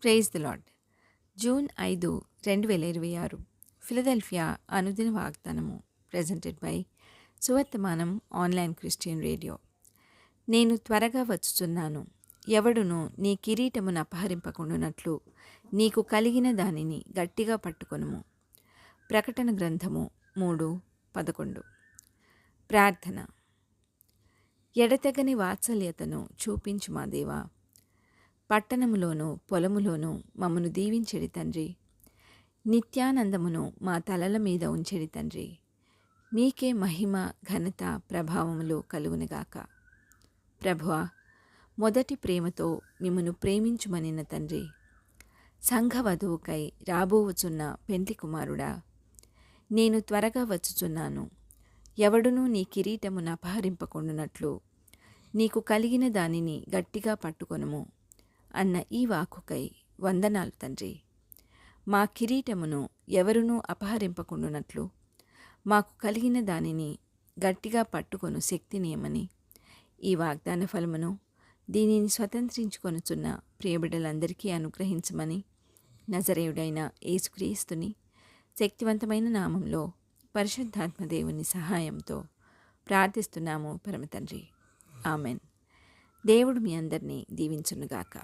Praise the Lord. June 5, 2026 Philadelphia అనుదిన వాగ్దానము presented by సువర్తమానం ఆన్లైన్ క్రిస్టియన్ రేడియో. నేను త్వరగా వచ్చుచున్నాను, ఎవడును నీ కిరీటమును అపహరింపకుండునట్లు నీకు కలిగిన దానిని గట్టిగా పట్టుకొనుము. ప్రకటన గ్రంథము 3:11. ప్రార్థన. ఎడతెగని వాత్సల్యతను చూపించు మా దేవా, పట్టణములోను పొలములోను మమ్మను దీవించెడి తండ్రి. నిత్యానందమును మా తలల మీద ఉంచెడి తండ్రి. మీకే మహిమ, ఘనత, ప్రభావములు కలుగునుగాక. ప్రభువా, మొదటి ప్రేమతో మిమ్మను ప్రేమించుమనిన తండ్రి, సంఘవధువుకై రాబోవుచున్న పెండ్లి కుమారుడా, నేను త్వరగా వచ్చుచున్నాను, ఎవడునూ నీ కిరీటమును అపహరింపకుండునట్లు నీకు కలిగిన దానిని గట్టిగా పట్టుకొనుము అన్న ఈ వాక్కుకై వందనాలు తండ్రి. మా కిరీటమును ఎవరునూ అపహరింపకుండునట్లు మాకు కలిగిన దానిని గట్టిగా పట్టుకొను శక్తినియమని ఈ వాగ్దాన ఫలమును దీనిని స్వతంత్రించుకొనుచున్న ప్రియబిడ్డలందరికీ అనుగ్రహించమని నజరేయుడైన యేసుక్రీస్తుని శక్తివంతమైన నామంలో పరిశుద్ధాత్మ దేవుని సహాయంతో ప్రార్థిస్తున్నాము పరమ తండ్రి. ఆమెన్. దేవుడు మీ అందరినీ దీవించునుగాక.